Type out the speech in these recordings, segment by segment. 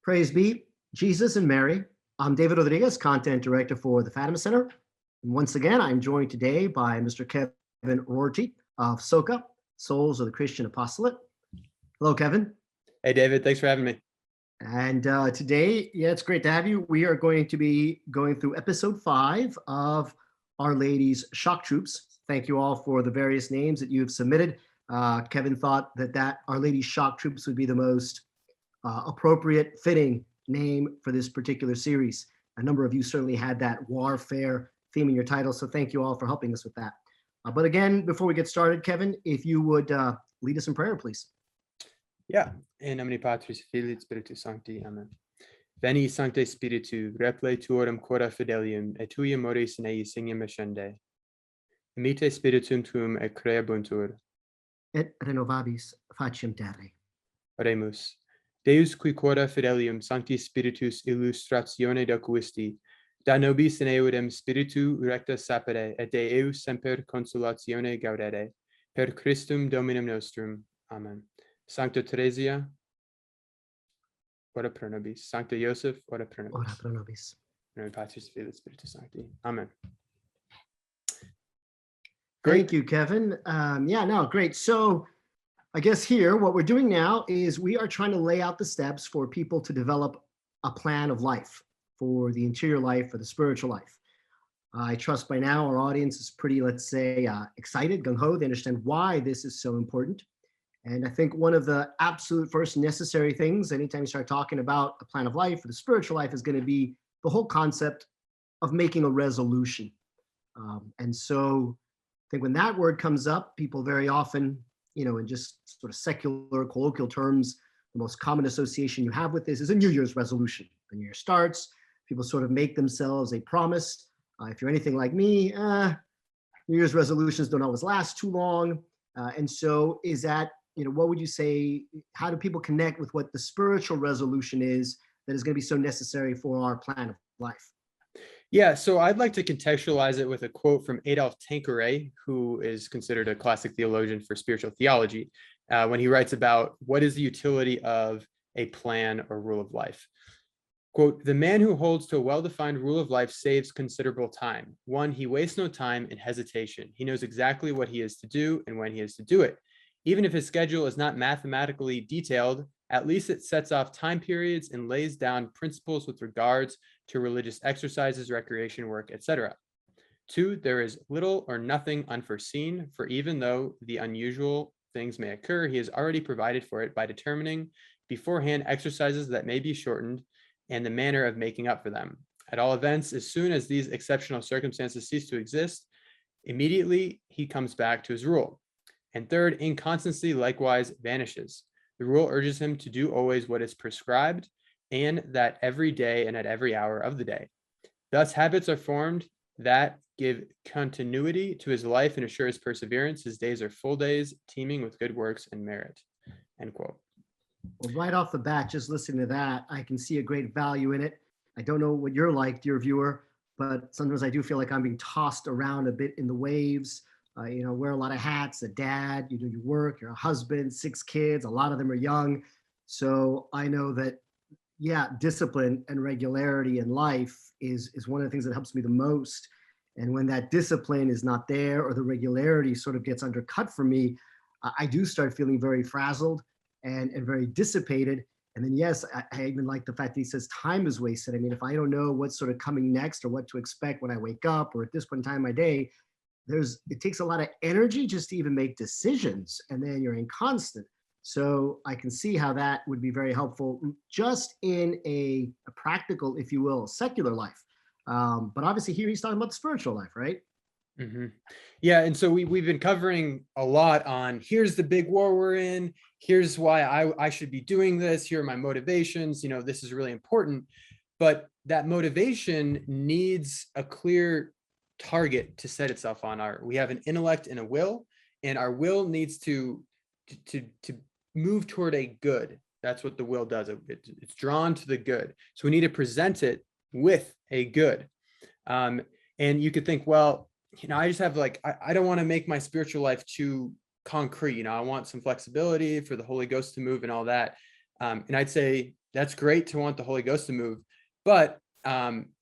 Praise be Jesus and Mary. I'm David Rodriguez, Content Director for the Fatima Center. And once again, I'm joined today by Mr. Kevin Rorty of SOCA, Souls of the Christian Apostolate. Hello, Kevin. Hey, David. Thanks for having me. And today, it's great to have you. We are going to be going through episode 5 of Our Lady's Shock Troops. Thank you all for the various names that you have submitted. Kevin thought that Our Lady's Shock Troops would be the most appropriate, fitting name for this particular series. A number of you certainly had that warfare theme in your title, so thank you all for helping us with that. But again, before we get started, Kevin, if you would lead us in prayer, please. Yeah. In nomine Patris, Filii, Spiritus Sancti. Amen. Veni, Sancte Spiritu, reple tuorum cora fidelium, et tui amoris in eis signum ascende. Emite spiritum tuum et creabuntur. Et renovabis faciem terrae. Oremus. Deus qui cora fidelium Sancti Spiritus illustratione docuisti, da nobis in eudem spiritu recta sapere, et de eus semper consolatione gaudere, per Christum Dominum nostrum. Amen. Sancta Theresia, ora pro nobis. Sancta Joseph, ora pro nobis. Ora pro nobis. In nomine Patris, Filii, Spiritus Sancti. Amen. Thank you, Kevin. Great. So I guess here, what we're doing now is we are trying to lay out the steps for people to develop a plan of life for the interior life, for the spiritual life. I trust by now our audience is pretty, let's say, excited, gung-ho. They understand why this is so important. And I think one of the absolute first necessary things, anytime you start talking about a plan of life for the spiritual life, is going to be the whole concept of making a resolution. And so I think when that word comes up, people very often, in just sort of secular, colloquial terms, the most common association you have with this is a New Year's resolution. The New Year starts, people sort of make themselves a promise. If you're anything like me, New Year's resolutions don't always last too long. And so is that, what would you say, how do people connect with what the spiritual resolution is that is going to be so necessary for our plan of life? Yeah, so I'd like to contextualize it with a quote from Adolphe Tanqueray, who is considered a classic theologian for spiritual theology, when he writes about what is the utility of a plan or rule of life. Quote, "The man who holds to a well-defined rule of life saves considerable time. One, he wastes no time in hesitation. He knows exactly what he is to do and when he is to do it. Even if his schedule is not mathematically detailed, at least it sets off time periods and lays down principles with regards to religious exercises, recreation, work, etc. Two, there is little or nothing unforeseen, for even though the unusual things may occur, he has already provided for it by determining beforehand exercises that may be shortened and the manner of making up for them. At all events, as soon as these exceptional circumstances cease to exist, immediately he comes back to his rule. And third, inconstancy likewise vanishes. The rule urges him to do always what is prescribed, and that every day and at every hour of the day. Thus, habits are formed that give continuity to his life and assure his perseverance. His days are full days, teeming with good works and merit." End quote. Well, right off the bat, just listening to that, I can see a great value in it. I don't know what you're like, dear viewer, but sometimes I do feel like I'm being tossed around a bit in the waves. Wear a lot of hats, a dad, you do your work, you're a husband, 6 kids, a lot of them are young. So I know that, discipline and regularity in life is one of the things that helps me the most. And when that discipline is not there or the regularity sort of gets undercut for me, I do start feeling very frazzled and very dissipated. And then, yes, I even like the fact that he says time is wasted. I mean, if I don't know what's sort of coming next or what to expect when I wake up or at this point in time in my day, it takes a lot of energy just to even make decisions, and then you're inconstant. So I can see how that would be very helpful just in a practical, if you will, secular life. But obviously here he's talking about the spiritual life, right? Mm-hmm. Yeah, and so we've been covering a lot on here's the big war we're in, here's why I should be doing this, here are my motivations, this is really important. But that motivation needs a clear target to set itself on. We have an intellect and a will, and our will needs to move toward a good. That's what the will does. It's drawn to the good. So we need to present it with a good. And you could think, well, I just have I don't want to make my spiritual life too concrete. I want some flexibility for the Holy Ghost to move and all that. And I'd say That's great to want the Holy Ghost to move. But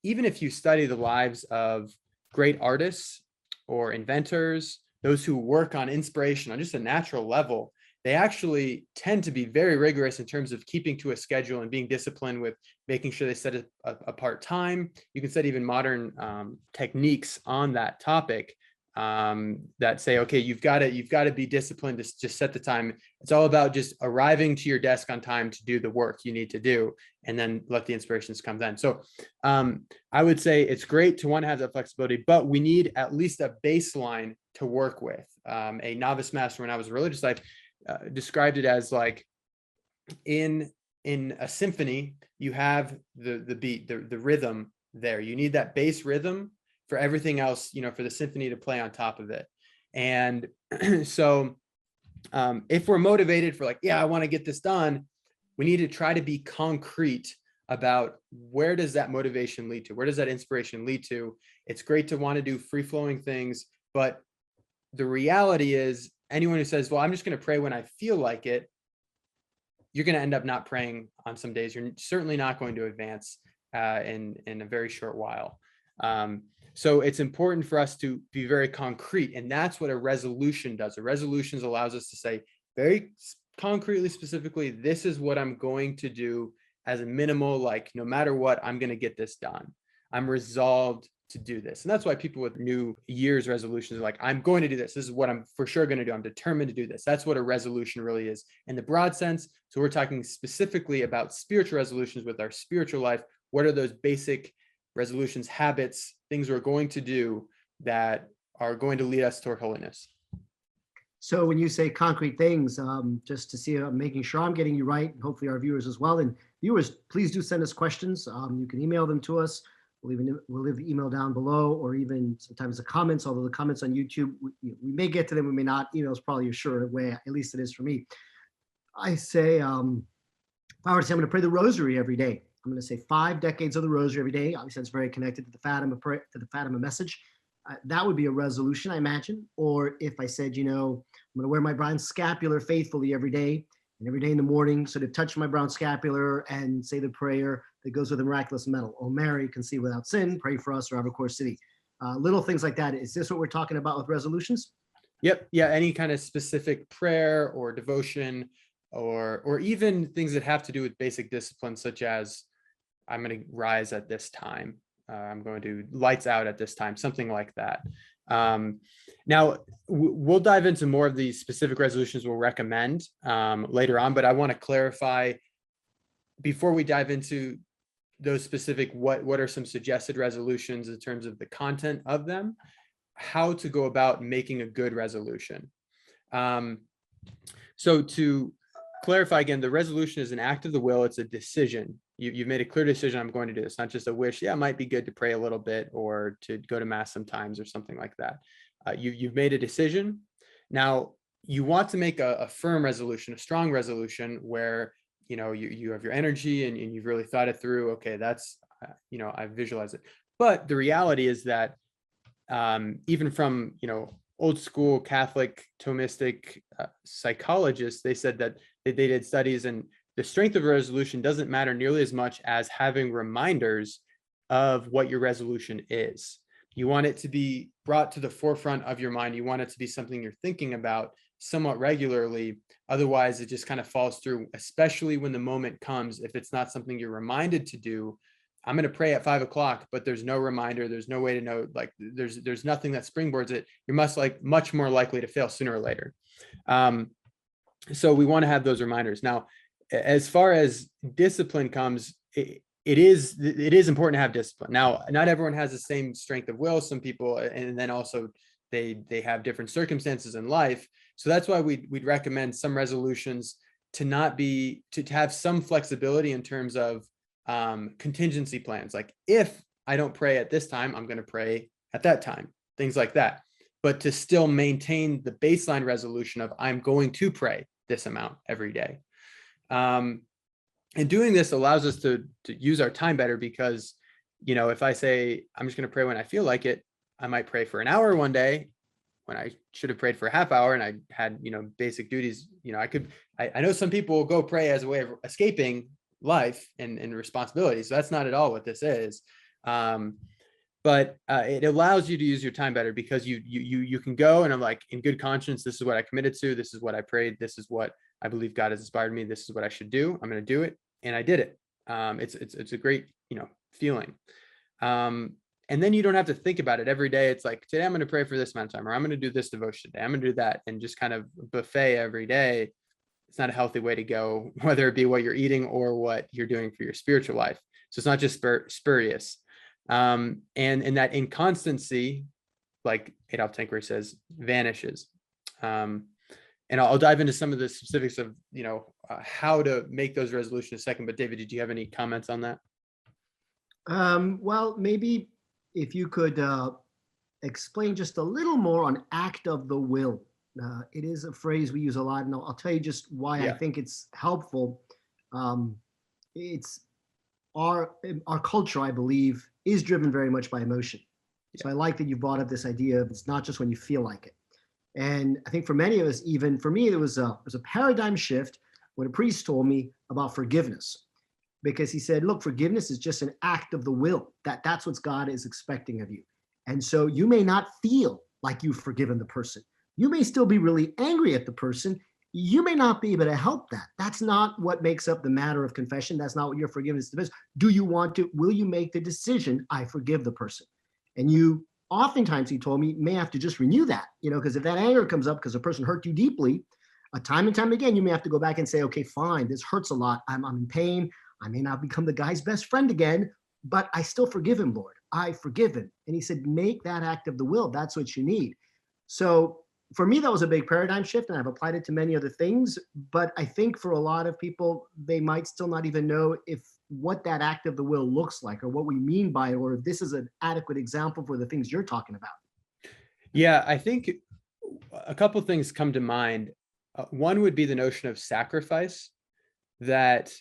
even if you study the lives of great artists or inventors, those who work on inspiration on just a natural level, they actually tend to be very rigorous in terms of keeping to a schedule and being disciplined with making sure they set apart time. You can set even modern techniques on that topic that say, okay, you've got to be disciplined to just set the time. It's all about just arriving to your desk on time to do the work you need to do, and then let the inspirations come then. So I would say it's great to want to have that flexibility, but we need at least a baseline to work with. A novice master, when I was in religious life, described it as like in a symphony, you have the beat, the rhythm there. You need that bass rhythm for everything else, for the symphony to play on top of it. And so if we're motivated for like, yeah, I want to get this done, we need to try to be concrete about where does that motivation lead to? Where does that inspiration lead to? It's great to want to do free-flowing things, but the reality is anyone who says, well, I'm just going to pray when I feel like it, you're going to end up not praying on some days. You're certainly not going to advance in a very short while. So it's important for us to be very concrete, and that's what a resolution does. A resolution allows us to say very concretely, specifically, this is what I'm going to do as a minimal, like no matter what, I'm going to get this done. I'm resolved to do this. And that's why people with New Year's resolutions are like, I'm going to do this. This is what I'm for sure going to do. I'm determined to do this. That's what a resolution really is in the broad sense. So we're talking specifically about spiritual resolutions with our spiritual life. What are those basic resolutions, habits, things we're going to do that are going to lead us toward holiness? So when you say concrete things, just to see, I'm making sure I'm getting you right, and hopefully our viewers as well. And viewers, please do send us questions. You can email them to us. We'll leave the email down below, or even sometimes the comments, although the comments on YouTube, we may get to them, we may not. Email is probably a sure way, at least it is for me. I say, if I were to say I'm going to pray the rosary every day, I'm going to say 5 decades of the rosary every day. Obviously, that's very connected to the Fatima message. That would be a resolution, I imagine. Or if I said, I'm going to wear my brown scapular faithfully every day, and every day in the morning, sort of touch my brown scapular and say the prayer that goes with the miraculous medal. Oh, Mary, conceived without sin, pray for us, or Ave Cor City. Little things like that. Is this what we're talking about with resolutions? Yep. Yeah. Any kind of specific prayer or devotion, or even things that have to do with basic disciplines, such as I'm going to rise at this time. I'm going to do lights out at this time, something like that. Now, we'll dive into more of the specific resolutions we'll recommend later on, but I want to clarify before we dive into those specific, what are some suggested resolutions in terms of the content of them, how to go about making a good resolution. So to clarify again, the resolution is an act of the will. It's a decision. You've made a clear decision. I'm going to do this, not just a wish. Yeah, it might be good to pray a little bit or to go to mass sometimes or something like that. You've made a decision. Now you want to make a firm resolution, a strong resolution where, you have your energy and you've really thought it through. Okay, that's, I visualize it. But the reality is that even from, old school Catholic Thomistic psychologists, they said that they did studies, and the strength of a resolution doesn't matter nearly as much as having reminders of what your resolution is. You want it to be brought to the forefront of your mind. You want it to be something you're thinking about somewhat regularly. Otherwise, it just kind of falls through, especially when the moment comes. If it's not something you're reminded to do, I'm going to pray at 5 o'clock, but there's no reminder. There's no way to know, like there's nothing that springboards it. You're much more likely to fail sooner or later. So we want to have those reminders. Now, as far as discipline comes, it is important to have discipline. Now, not everyone has the same strength of will. Some people, and then also they have different circumstances in life. So that's why we'd recommend some resolutions to have some flexibility in terms of contingency plans. Like if I don't pray at this time, I'm going to pray at that time, things like that. But to still maintain the baseline resolution of I'm going to pray this amount every day. And doing this allows us to use our time better, because, if I say I'm just going to pray when I feel like it, I might pray for an hour one day when I should have prayed for a half hour and I had, basic duties. I know some people will go pray as a way of escaping life and responsibilities. So that's not at all what this is. But it allows you to use your time better, because you can go and I'm like, in good conscience, this is what I committed to. This is what I prayed. This is what I believe God has inspired me. This is what I should do. I'm going to do it. And I did it. It's a great, feeling. And then you don't have to think about it every day. It's like, today I'm going to pray for this amount of time, or I'm going to do this devotion today. I'm going to do that, and just kind of buffet every day. It's not a healthy way to go, whether it be what you're eating or what you're doing for your spiritual life. So it's not just spurious. And that inconstancy, like Adolf Tanqueray says, vanishes. And I'll dive into some of the specifics of, how to make those resolutions in a second. But David, did you have any comments on that? Well, maybe if you could explain just a little more on act of the will. It is a phrase we use a lot, and I'll tell you just why I think it's helpful. It's our culture, I believe, is driven very much by emotion. So I like that you brought up this idea of it's not just when you feel like it. And I think for many of us, even for me, it was a paradigm shift when a priest told me about forgiveness, because he said, look, forgiveness is just an act of the will. That's what God is expecting of you. And so you may not feel like you've forgiven the person. You may still be really angry at the person. You may not be able to help that. That's not what makes up the matter of confession. That's not what your forgiveness is. Do you want to? Will you make the decision, I forgive the person? And you, oftentimes, he told me, may have to just renew that, because if that anger comes up because a person hurt you deeply, time and time again, you may have to go back and say, okay, fine, this hurts a lot. I'm in pain. I may not become the guy's best friend again, but I still forgive him, Lord. I forgive him. And he said, make that act of the will. That's what you need. So for me, that was a big paradigm shift, and I've applied it to many other things. But I think for a lot of people, they might still not even know what that act of the will looks like, or what we mean by it, or if this is an adequate example for the things you're talking about. Yeah, I think a couple of things come to mind. One would be the notion of sacrifice, that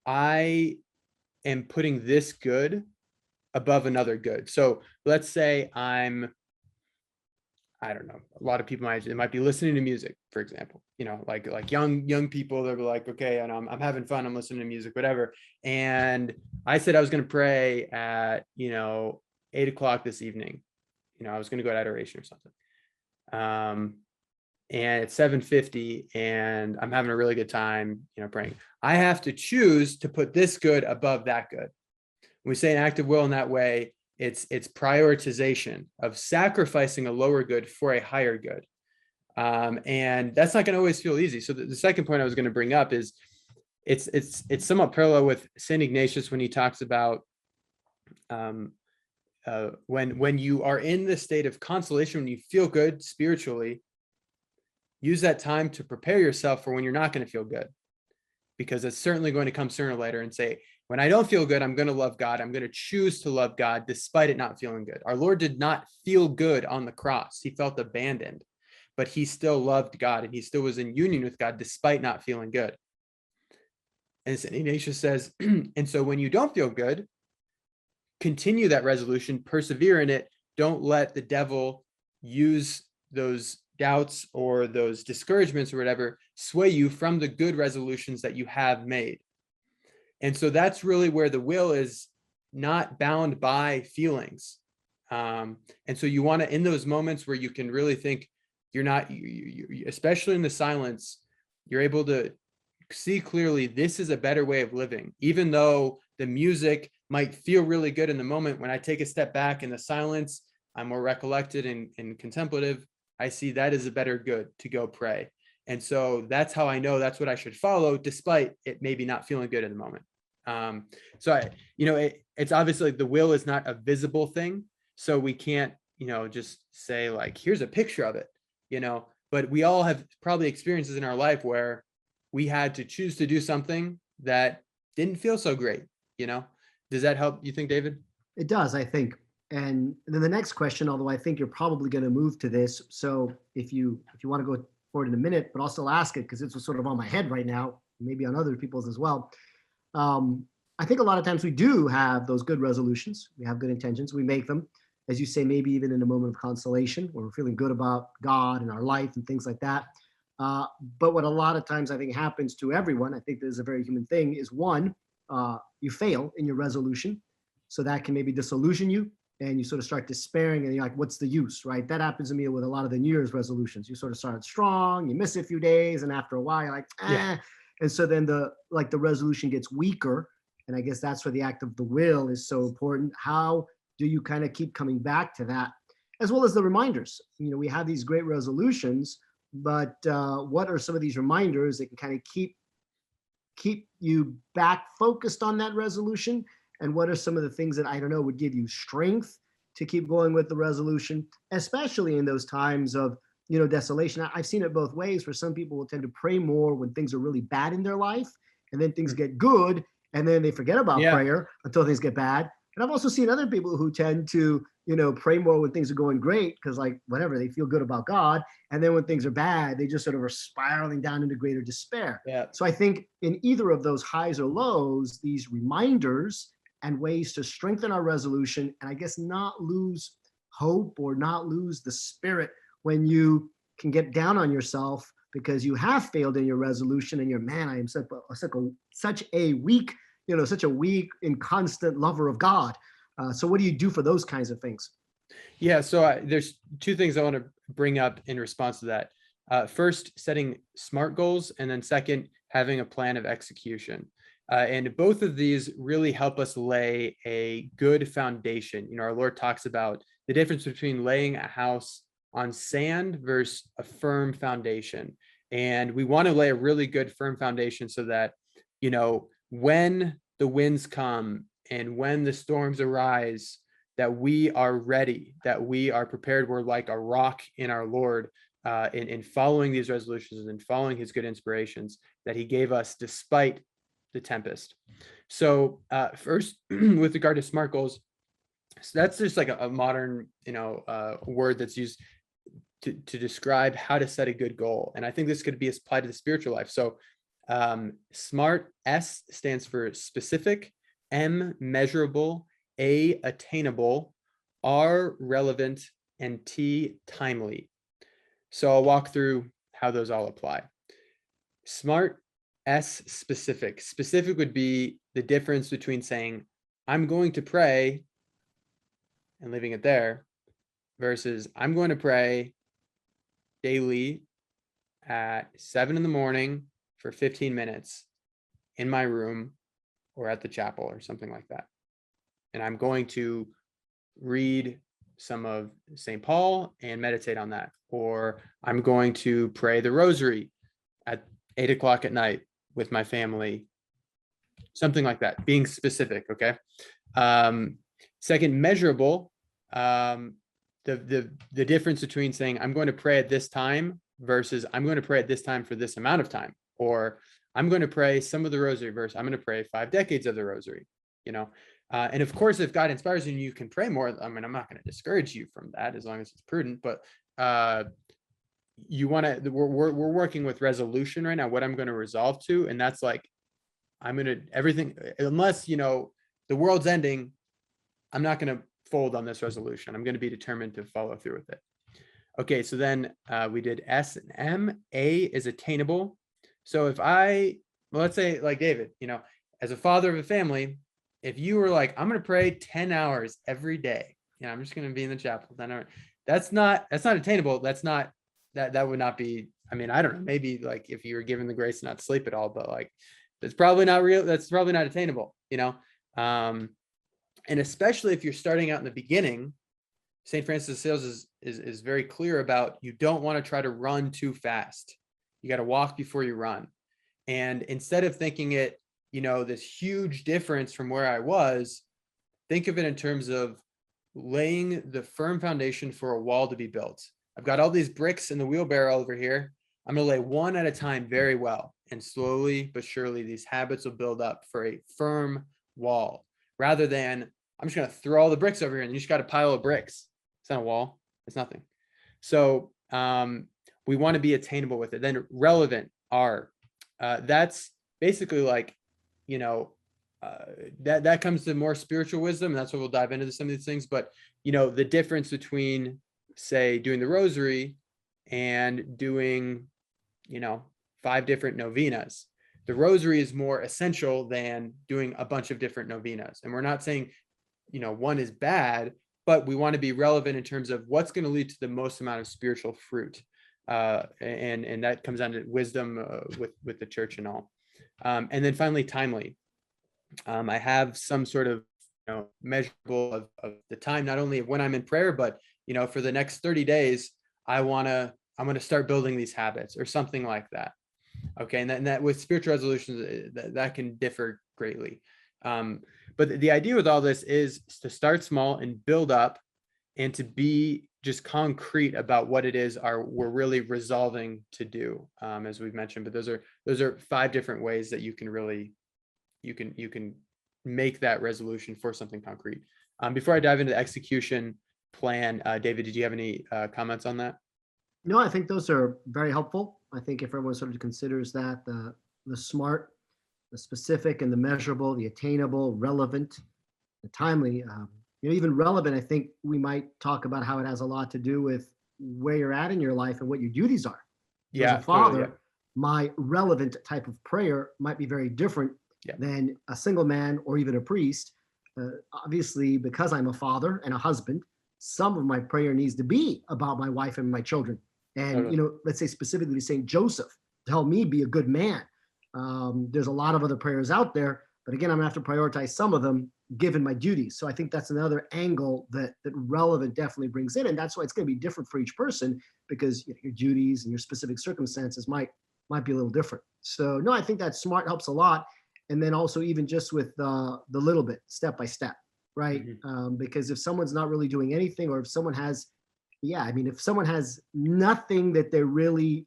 I am putting this good above another good. So let's say I don't know, a lot of people might be listening to music, for example, like young people, they're like, okay, and I'm having fun, I'm listening to music, whatever. And I said I was going to pray at, 8:00 this evening. I was going to go to adoration or something. And it's 7:50 and I'm having a really good time, praying. I have to choose to put this good above that good. When we say an act of will in that way, it's prioritization of sacrificing a lower good for a higher good. And that's not going to always feel easy. So the second point I was going to bring up is it's somewhat parallel with St. Ignatius when he talks about when you are in the state of consolation, when you feel good spiritually, use that time to prepare yourself for when you're not going to feel good, because it's certainly going to come sooner or later, and say, when I don't feel good, I'm going to love God. I'm going to choose to love God despite it not feeling good. Our Lord did not feel good on the cross. He felt abandoned, but he still loved God, and he still was in union with God despite not feeling good. And St. Ignatius says, and so when you don't feel good, continue that resolution, persevere in it. Don't let the devil use those doubts or those discouragements or whatever sway you from the good resolutions that you have made. And so that's really where the will is not bound by feelings. And so you want to, in those moments where you can really think, you're not, especially in the silence, you're able to see clearly, this is a better way of living. Even though the music might feel really good in the moment, when I take a step back in the silence, I'm more recollected and contemplative. I see that is a better good to go pray. And so that's how I know that's what I should follow, despite it maybe not feeling good in the moment. It's obviously the will is not a visible thing. So we can't, just say like, here's a picture of it, but we all have probably experiences in our life where we had to choose to do something that didn't feel so great, Does that help, you think, David? It does, I think. And then the next question, although I think you're probably going to move to this. So if you want to go forward in a minute, but I'll still ask it because it's sort of on my head right now, maybe on other people's as well. I think a lot of times we do have those good resolutions. We have good intentions. We make them, as you say, maybe even in a moment of consolation where we're feeling good about God and our life and things like that. But what a lot of times I think happens to everyone, I think this is a very human thing, is one, you fail in your resolution. So that can maybe disillusion you and you sort of start despairing and you're like, what's the use, right? That happens to me with a lot of the New Year's resolutions. You sort of start strong, you miss a few days, and after a while, you're like, Yeah. eh. And so then the resolution gets weaker. And I guess that's where the act of the will is so important. How do you kind of keep coming back to that? As well as the reminders. We have these great resolutions, but what are some of these reminders that can kind of keep you back focused on that resolution? And what are some of the things that, I don't know, would give you strength to keep going with the resolution, especially in those times of desolation? I've seen it both ways, where some people will tend to pray more when things are really bad in their life, and then things get good, and then they forget about Yeah. prayer until things get bad. And I've also seen other people who tend to pray more when things are going great, because like whatever, they feel good about God, and then when things are bad, they just sort of are spiraling down into greater despair. Yeah. So I think in either of those highs or lows, these reminders and ways to strengthen our resolution, and I guess not lose hope or not lose the spirit when you can get down on yourself because you have failed in your resolution and you're, man, I am such a weak, such a weak and constant lover of God. So what do you do for those kinds of things? Yeah, so there's two things I want to bring up in response to that. First, setting SMART goals, and then second, having a plan of execution. And both of these really help us lay a good foundation. Our Lord talks about the difference between laying a house on sand versus a firm foundation. And we want to lay a really good firm foundation so that, when the winds come and when the storms arise, that we are ready, that we are prepared. We're like a rock in our Lord, in following these resolutions and following his good inspirations that he gave us despite the tempest. So first, with regard to SMART goals, so that's just like a modern, word that's used to describe how to set a good goal. And I think this could be applied to the spiritual life. So SMART, S stands for specific, M measurable, A attainable, R relevant, and T timely. So I'll walk through how those all apply. SMART, S specific. Specific would be the difference between saying, I'm going to pray and leaving it there, versus I'm going to pray daily at 7 a.m. for 15 minutes in my room or at the chapel or something like that. And I'm going to read some of St. Paul and meditate on that. Or I'm going to pray the rosary at 8 o'clock at night with my family, something like that, being specific. Okay. Second, measurable. The difference between saying I'm going to pray at this time versus I'm going to pray at this time for this amount of time, or I'm going to pray some of the rosary verse, I'm going to pray 5 decades of the rosary, and of course, if God inspires you and you can pray more, I'm not going to discourage you from that as long as it's prudent, but you want to, we're working with resolution right now, what I'm going to resolve to, and that's like, I'm going to everything, unless, the world's ending, I'm not going to fold on this resolution. I'm going to be determined to follow through with it. Okay, so then we did S and M. A is attainable. So if let's say like David, as a father of a family, if you were like, I'm going to pray 10 hours every day, I'm just going to be in the chapel 10 hours. That's not attainable. That would not be, I don't know, maybe like if you were given the grace to not sleep at all, but like, that's probably not real. That's probably not attainable, and especially if you're starting out in the beginning, St. Francis of Sales is very clear about, you don't want to try to run too fast. You got to walk before you run. And instead of thinking it, this huge difference from where I was, think of it in terms of laying the firm foundation for a wall to be built. I've got all these bricks in the wheelbarrow over here. I'm going to lay one at a time very well. And slowly but surely, these habits will build up for a firm wall, rather than I'm just going to throw all the bricks over here and you just got a pile of bricks. It's not a wall. It's nothing. So we want to be attainable with it. Then relevant, R. That's basically like, that comes to more spiritual wisdom. And that's what we'll dive into some of these things. But, the difference between, say, doing the rosary and doing 5 different novenas. The rosary is more essential than doing a bunch of different novenas. And we're not saying, one is bad, but we want to be relevant in terms of what's going to lead to the most amount of spiritual fruit. And that comes down to wisdom with the church and all. And then finally, timely. I have some sort of measurable of the time, not only of when I'm in prayer, but for the next 30 days, I'm going to start building these habits or something like that. Okay. And that with spiritual resolutions, that can differ greatly. But the idea with all this is to start small and build up, and to be just concrete about what it is we're really resolving to do, as we've mentioned. But those are 5 different ways that you can make that resolution for something concrete. Before I dive into the execution plan, David, did you have any comments on that? No, I think those are very helpful. I think if everyone sort of considers that the SMART, the specific and the measurable, the attainable, relevant, the timely, even relevant, I think we might talk about how it has a lot to do with where you're at in your life and what your duties are. Yeah, as a father, totally, yeah. My relevant type of prayer might be very different than a single man or even a priest. Obviously, because I'm a father and a husband, some of my prayer needs to be about my wife and my children. And, Totally. Let's say specifically to St. Joseph, to help me be a good man. There's a lot of other prayers out there, but again, I'm gonna have to prioritize some of them given my duties. So I think that's another angle that relevant definitely brings in. And that's why it's gonna be different for each person, because your duties and your specific circumstances might be a little different. So no, I think that SMART helps a lot. And then also even just with the little bit, step by step, right? Mm-hmm. Because if someone's not really doing anything, or if someone has, if someone has nothing that they're really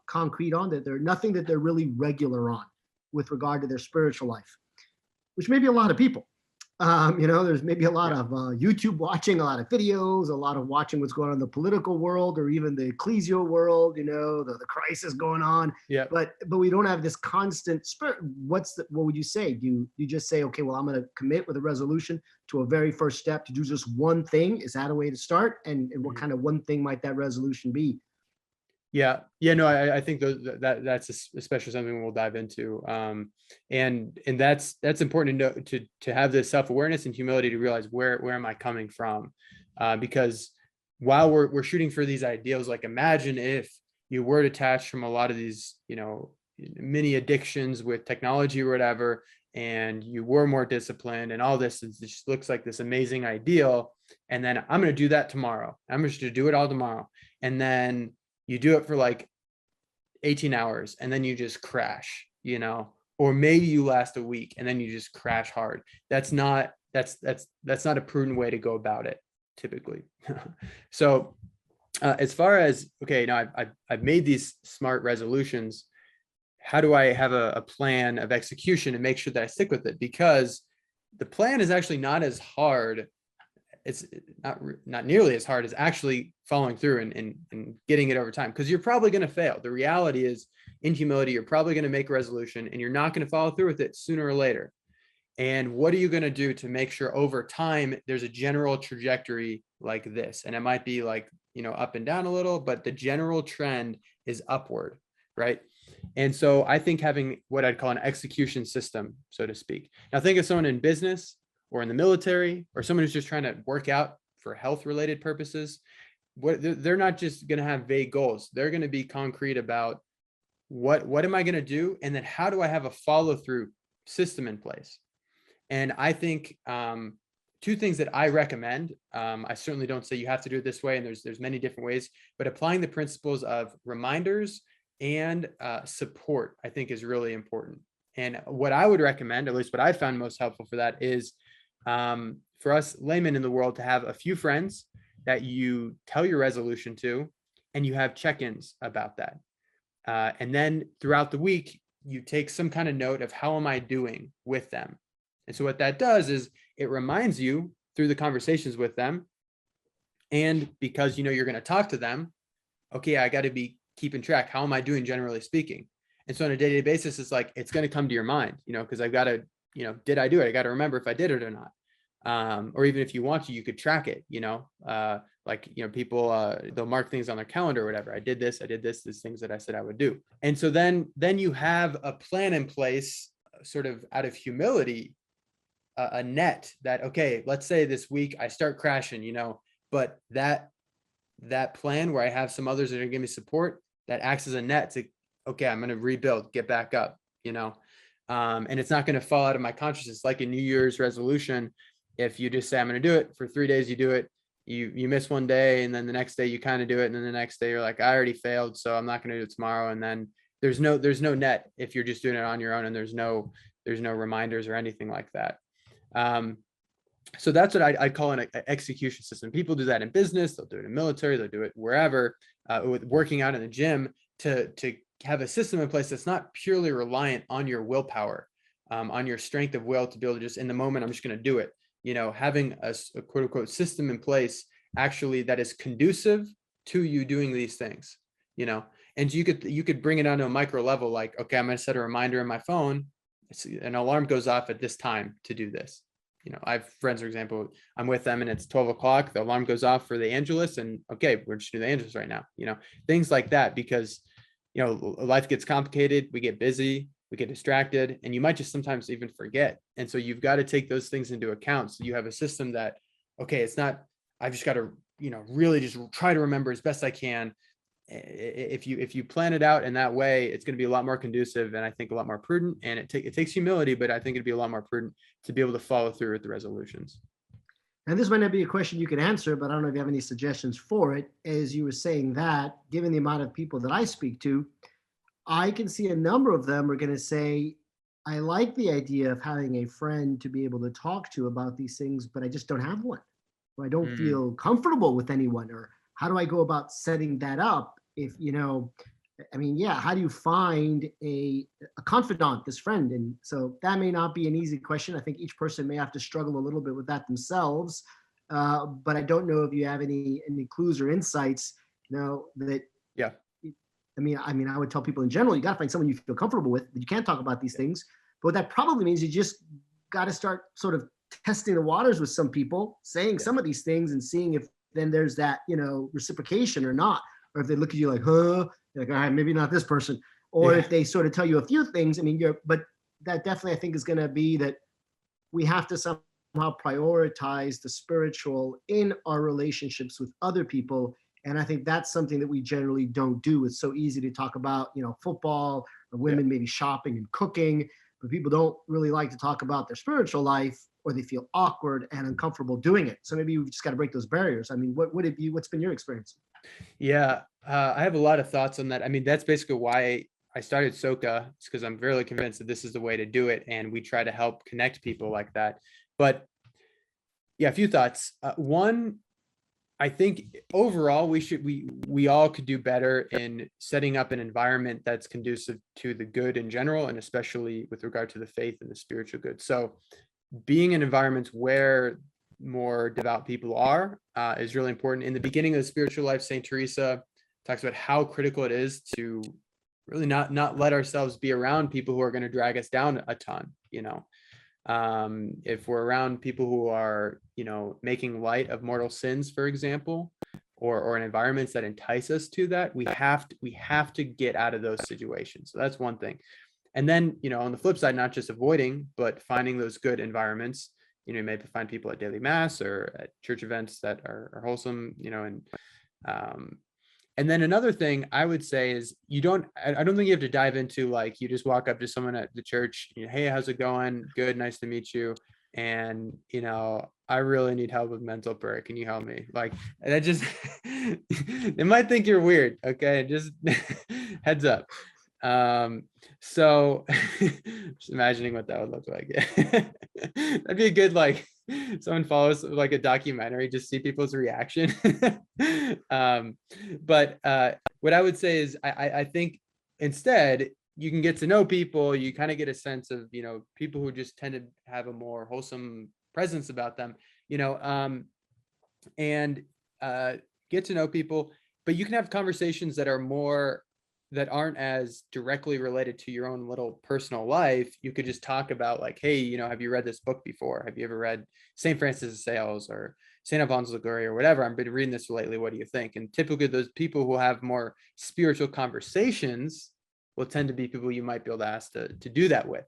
concrete on, that they're nothing that they're really regular on with regard to their spiritual life, which may be a lot of people. There's maybe a lot of YouTube watching, a lot of videos, a lot of watching what's going on in the political world or even the ecclesial world, the crisis going on. Yeah. But we don't have this constant spirit. What would you say? Do you just say, okay, well, I'm going to commit with a resolution to a very first step to do just one thing? Is that a way to start? And what kind of one thing might that resolution be? Yeah. No, I think that's especially something we'll dive into. And that's important to know, to have this self-awareness and humility to realize where am I coming from? Because while we're shooting for these ideals, like imagine if you were detached from a lot of these, many addictions with technology or whatever, and you were more disciplined and all this, it just looks like this amazing ideal. And then I'm going to do that tomorrow. I'm just going to do it all tomorrow. And then you do it for like 18 hours and then you just crash, or maybe you last a week and then you just crash hard. That's not a prudent way to go about it typically. So as far as, okay, now I've made these SMART resolutions. How do I have a plan of execution and make sure that I stick with it? Because the plan is actually not as hard. It's not nearly as hard as actually following through and getting it over time, because you're probably going to fail. The reality is, in humility, you're probably going to make a resolution and you're not going to follow through with it sooner or later. And what are you going to do to make sure over time there's a general trajectory like this? And it might be like, up and down a little, but the general trend is upward, right? And so I think having what I'd call an execution system, so to speak. Now think of someone in business or in the military, or someone who's just trying to work out for health related purposes. They're not just going to have vague goals. They're going to be concrete about what am I going to do? And then how do I have a follow through system in place? And I think 2 things that I recommend, I certainly don't say you have to do it this way, and there's many different ways, but applying the principles of reminders and support, I think, is really important. And what I would recommend, at least what I found most helpful for that, is for us laymen in the world to have a few friends that you tell your resolution to, and you have check-ins about that. And then throughout the week, you take some kind of note of how am I doing with them. And so what that does is it reminds you through the conversations with them, and because you're going to talk to them, okay, I got to be keeping track. How am I doing, generally speaking? And so on a day-to-day basis, it's like, it's going to come to your mind, because I've got to, did I do it? I got to remember if I did it or not. Or even if you want to, you could track it, Like, people, they'll mark things on their calendar or whatever. I did this, these things that I said I would do. And so then you have a plan in place, sort of out of humility, a net that, okay, let's say this week I start crashing, but that plan where I have some others that are gonna give me support, that acts as a net to, okay, I'm going to rebuild, get back up, and it's not going to fall out of my consciousness like a New Year's resolution. If you just say, I'm going to do it for 3 days, you do it, you miss one day, and then the next day you kind of do it, and then the next day you're like, I already failed, so I'm not going to do it tomorrow. And then there's no net if you're just doing it on your own, and there's no reminders or anything like that. So that's what I call an execution system. People do that in business, they'll do it in military, they'll do it wherever, with working out in the gym, to have a system in place that's not purely reliant on your willpower, on your strength of will to be able to just, in the moment, I'm just going to do it. Having a quote unquote system in place actually that is conducive to you doing these things, and you could bring it down to a micro level, like, okay, I'm going to set a reminder in my phone. An alarm goes off at this time to do this. I have friends, for example, I'm with them and it's 12 o'clock, the alarm goes off for the Angelus, and okay, we're just doing the Angelus right now, things like that, because, life gets complicated, we get busy, we get distracted, and you might just sometimes even forget. And so you've got to take those things into account. So you have a system that, okay, it's not, I've just got to, really just try to remember as best I can. If you plan it out in that way, it's going to be a lot more conducive, and I think a lot more prudent, and it takes humility, but I think it'd be a lot more prudent to be able to follow through with the resolutions. And this might not be a question you can answer, but I don't know if you have any suggestions for it. As you were saying that, given the amount of people that I speak to, I can see a number of them are going to say, I like the idea of having a friend to be able to talk to about these things, but I just don't have one. Or I don't feel comfortable with anyone. Or how do I go about setting that up? If, how do you find a confidant, this friend? And so that may not be an easy question. I think each person may have to struggle a little bit with that themselves. But I don't know if you have any clues or insights, that, Yeah. I would tell people in general, you got to find someone you feel comfortable with, but you can't talk about these things. But what that probably means, you just got to start sort of testing the waters with some people, saying some of these things and seeing if then there's that, reciprocation or not. Or if they look at you like, huh, you're like, all right, maybe not this person. Or if they sort of tell you a few things, but that definitely I think is going to be that we have to somehow prioritize the spiritual in our relationships with other people. And I think that's something that we generally don't do. It's so easy to talk about, football, or women maybe shopping and cooking, but people don't really like to talk about their spiritual life, or they feel awkward and uncomfortable doing it. So maybe we've just got to break those barriers. What's been your experience? Yeah, I have a lot of thoughts on that. That's basically why I started Soka. It's because I'm really convinced that this is the way to do it, and we try to help connect people like that. But yeah, a few thoughts. One, I think overall we all could do better in setting up an environment that's conducive to the good in general, and especially with regard to the faith and the spiritual good. So being in environments where more devout people are is really important. In the beginning of the spiritual life, Saint Teresa talks about how critical it is to really not let ourselves be around people who are going to drag us down a ton. If we're around people who are, making light of mortal sins, for example, or in environments that entice us to that, we have to get out of those situations. So that's one thing. And then, on the flip side, not just avoiding, but finding those good environments. You may find people at daily mass or at church events that are wholesome, and then another thing I would say is I don't think you have to dive into, like, you just walk up to someone at the church, hey, how's it going? Good. Nice to meet you. And, I really need help with mental prayer. Can you help me? Like, that just, they might think you're weird. Okay. Just heads up. So just imagining what that would look like. That'd be a good, like, someone follows like a documentary, just see people's reaction. But what I would say is I think instead you can get to know people, you kind of get a sense of, people who just tend to have a more wholesome presence about them, and get to know people, but you can have conversations that aren't as directly related to your own little personal life. You could just talk about, like, hey, have you read this book before? Have you ever read St. Francis of Sales? Or, Saint Alphonse Liguori or whatever. I've been reading this lately. What do you think? And typically those people who have more spiritual conversations will tend to be people you might be able to ask to do that with,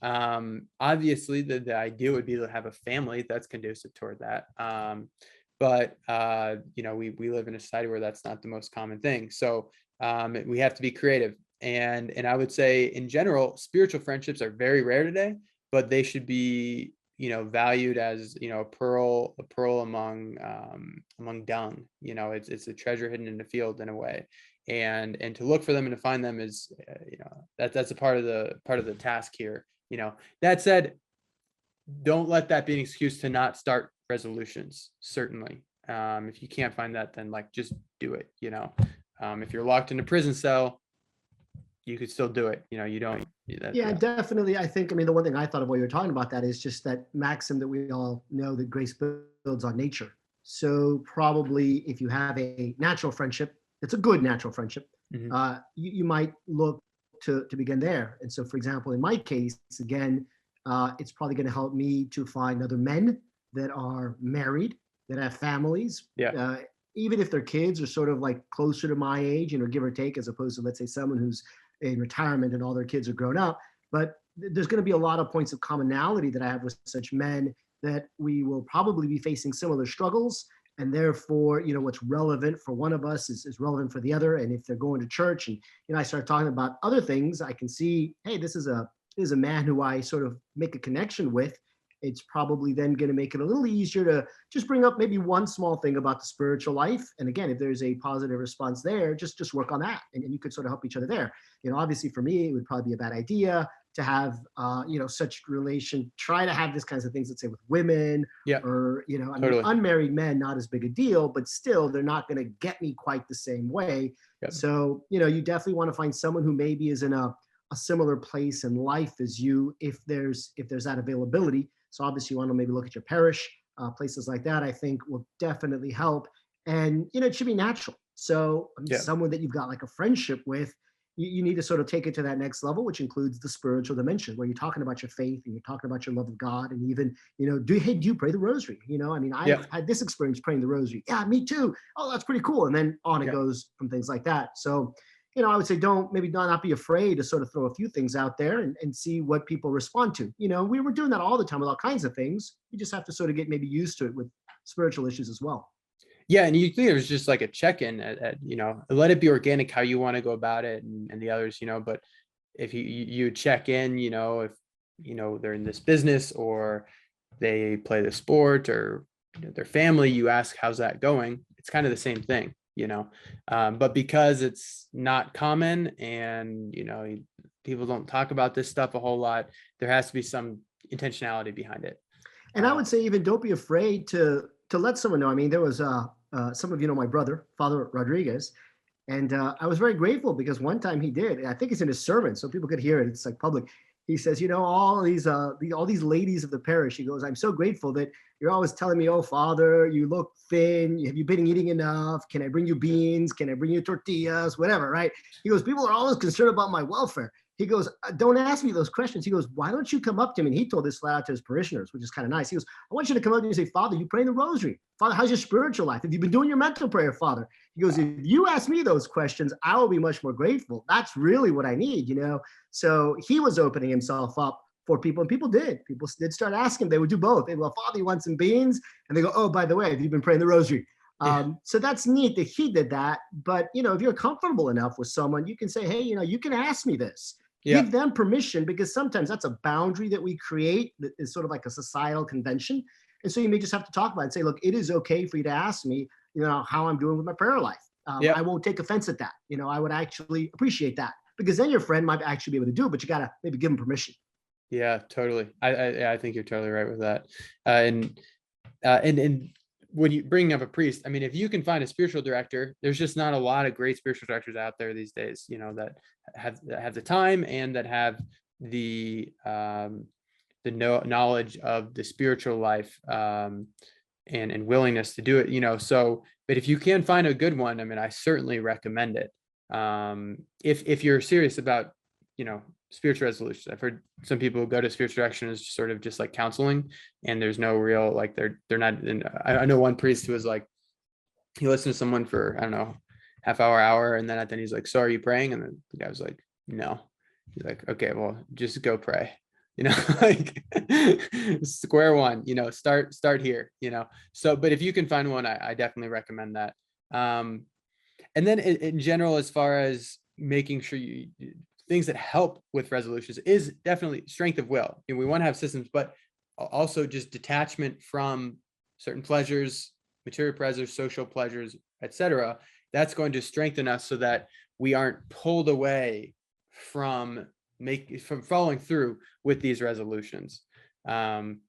obviously the idea would be to have a family that's conducive toward that. But we live in a society where that's not the most common thing. So we have to be creative. And I would say in general, spiritual friendships are very rare today, but they should be, valued as, a pearl among dung. It's a treasure hidden in the field in a way. And to look for them and to find them is, that's a part of the task here. That said, don't let that be an excuse to not start resolutions. Certainly, if you can't find that, then just do it. If you're locked in a prison cell, you could still do it. You don't. Yeah, definitely. I think, the one thing I thought of while you were talking about that is just that maxim that we all know, that grace builds on nature. So probably if you have a natural friendship, it's a good natural friendship, you might look to begin there. And so, for example, in my case, again, it's probably going to help me to find other men that are married, that have families. Yeah. Even if their kids are sort of closer to my age, give or take, as opposed to, let's say, someone who's in retirement and all their kids are grown up. But there's going to be a lot of points of commonality that I have with such men, that we will probably be facing similar struggles. And therefore, what's relevant for one of us is relevant for the other. And if they're going to church and, I start talking about other things, I can see, hey, this is a man who I sort of make a connection with. It's probably then going to make it a little easier to just bring up maybe one small thing about the spiritual life. And again, if there's a positive response there, just work on that. And you could sort of help each other there. Obviously for me, it would probably be a bad idea to have, such relation, try to have these kinds of things, let's say with women, or, Totally. Unmarried men, not as big a deal, but still they're not going to get me quite the same way. Yep. So, you definitely want to find someone who maybe is in a similar place in life as you, if there's that availability. So obviously you want to maybe look at your parish, places like that, I think will definitely help. And, it should be natural. So someone that you've got a friendship with, you need to sort of take it to that next level, which includes the spiritual dimension, where you're talking about your faith and you're talking about your love of God. And even, do you pray the rosary? I've had this experience praying the rosary. Yeah, me too. Oh, that's pretty cool. And then on it goes from things like that. So, I would say don't not be afraid to sort of throw a few things out there and see what people respond to. We were doing that all the time with all kinds of things. You just have to sort of get maybe used to it with spiritual issues as well. Yeah, and you think it was just like a check-in at let it be organic how you want to go about it, and the others, but if you check in, if they're in this business or they play the sport or their family, you ask how's that going. It's kind of the same thing. But because it's not common and, people don't talk about this stuff a whole lot, there has to be some intentionality behind it. And I would say even don't be afraid to let someone know. There was some of my brother, Father Rodriguez, and I was very grateful because one time he did, I think it's in his sermon, so people could hear it. It's public. He says, all these ladies of the parish, he goes, I'm so grateful that you're always telling me, oh, Father, you look thin. Have you been eating enough? Can I bring you beans? Can I bring you tortillas? Whatever, right? He goes, people are always concerned about my welfare. He goes, don't ask me those questions. He goes, why don't you come up to me? And he told this flat out to his parishioners, which is kind of nice. He goes, I want you to come up to me and say, Father, you pray the rosary. Father, how's your spiritual life? Have you been doing your mental prayer, Father? He goes, if you ask me those questions, I will be much more grateful. That's really what I need, So he was opening himself up for people, and people did. People did start asking. They would do both. They'd go, Father, you want some beans? And they go, oh, by the way, have you been praying the rosary? So that's neat that he did that. But, if you're comfortable enough with someone, you can say, hey, you can ask me this. Yeah. Give them permission, because sometimes that's a boundary that we create that is sort of like a societal convention. And so you may just have to talk about it and say, look, it is okay for you to ask me, how I'm doing with my prayer life. I won't take offense at that. I would actually appreciate that, because then your friend might actually be able to do it, but you got to maybe give them permission. Yeah, totally. I think you're totally right with that. And when you bring up a priest, if you can find a spiritual director, there's just not a lot of great spiritual directors out there these days, that have the time and that have the knowledge of the spiritual life, and willingness to do it, so, but if you can find a good one, I certainly recommend it. If you're serious about, spiritual resolutions. I've heard some people go to spiritual direction as sort of just like counseling, and there's no real, like, they're not in. I know one priest who was like, he listened to someone for, I don't know, half hour, and then at the end he's like, so are you praying? And then the guy was like, no. He's like, okay, well, just go pray, like square one, start here, so, but if you can find one, I definitely recommend that. And then in general, as far as making sure things that help with resolutions is definitely strength of will. We want to have systems, but also just detachment from certain pleasures, material pleasures, social pleasures, etc. That's going to strengthen us so that we aren't pulled away from following through with these resolutions. And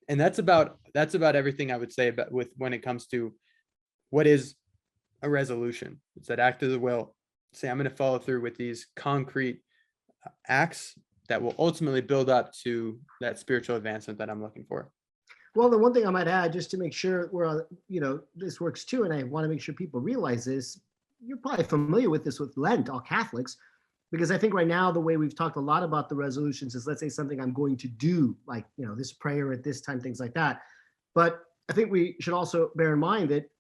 that's about everything I would say about when it comes to what is a resolution. It's that act of the will. Say, I'm going to follow through with these concrete acts that will ultimately build up to that spiritual advancement that I'm looking for. Well, the one thing I might add, just to make sure this works too, and I want to make sure people realize this, you're probably familiar with this with Lent, all Catholics, because I think right now the way we've talked a lot about the resolutions is, let's say something I'm going to do, like, this prayer at this time, things like that. But I think we should also bear in mind that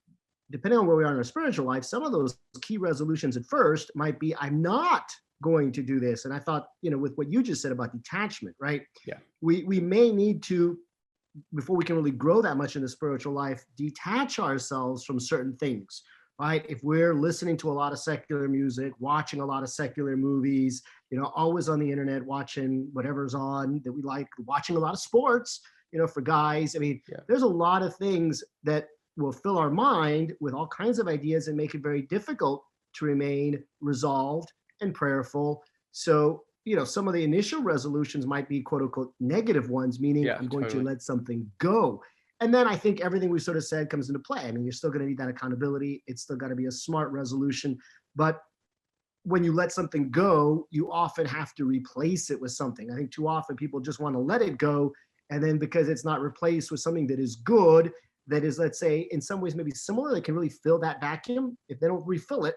depending on where we are in our spiritual life, some of those key resolutions at first might be, I'm not going to do this. And I thought, with what you just said about detachment, right? Yeah. We may need to, before we can really grow that much in the spiritual life, detach ourselves from certain things, right? If we're listening to a lot of secular music, watching a lot of secular movies, always on the internet, watching whatever's on that we like, watching a lot of sports, for guys. I mean, There's a lot of things that will fill our mind with all kinds of ideas and make it very difficult to remain resolved and prayerful. So, some of the initial resolutions might be quote unquote negative ones, meaning I'm going to let something go. And then I think everything we sort of said comes into play. I mean, you're still going to need that accountability. It's still got to be a smart resolution. But when you let something go, you often have to replace it with something. I think too often people just want to let it go. And then because it's not replaced with something that is good, that is, let's say, in some ways maybe similar, that can really fill that vacuum. If they don't refill it,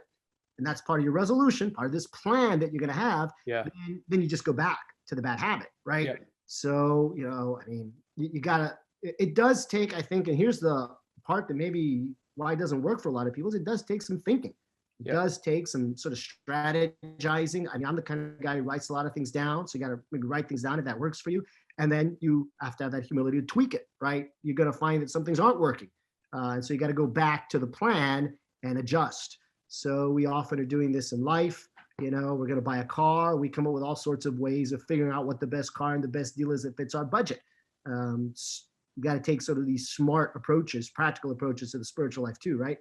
and that's part of your resolution, part of this plan that you're going to have, then you just go back to the bad habit, right? Yeah. So, I mean, you got to, it does take, I think, and here's the part that maybe why it doesn't work for a lot of people, is it does take some thinking. It does take some sort of strategizing. I mean, I'm the kind of guy who writes a lot of things down. So you got to maybe write things down if that works for you. And then you have to have that humility to tweak it, right? You're going to find that some things aren't working. And so you got to go back to the plan and adjust. So we often are doing this in life. We're going to buy a car. We come up with all sorts of ways of figuring out what the best car and the best deal is that fits our budget. You got to take sort of these smart approaches, practical approaches to the spiritual life too, right?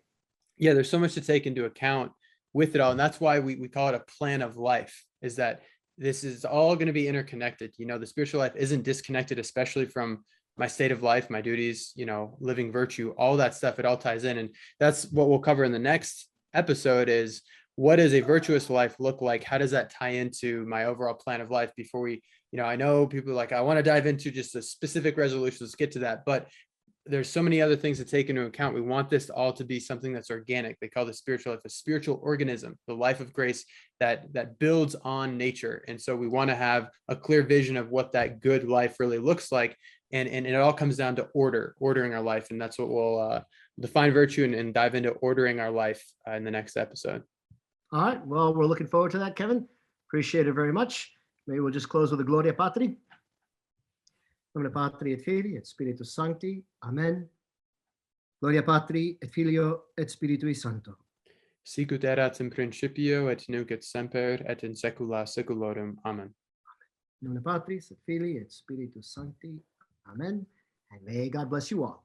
Yeah, there's so much to take into account with it all. And that's why we call it a plan of life, is that this is all going to be interconnected. The spiritual life isn't disconnected, especially from my state of life, my duties, living virtue, all that stuff. It all ties in. And that's what we'll cover in the next episode, is what does a virtuous life look like? How does that tie into my overall plan of life? Before we, I know people are like, I want to dive into just a specific resolution. Let's get to that. But there's so many other things to take into account. We want this all to be something that's organic. They call the spiritual life a spiritual organism, the life of grace that builds on nature. And so we want to have a clear vision of what that good life really looks like. And it all comes down to ordering our life. And that's what we'll define virtue and dive into ordering our life in the next episode. All right. Well, we're looking forward to that, Kevin. Appreciate it very much. Maybe we'll just close with a Gloria Patri. Nomine Patri et Filii et Spiritus Sancti. Amen. Gloria Patri et Filio et Spiritui Sancto. Sicut erat in principio et nunc et semper et in saecula saeculorum. Amen. Nomine Patris et Filii et Spiritus Sancti. Amen. And may God bless you all.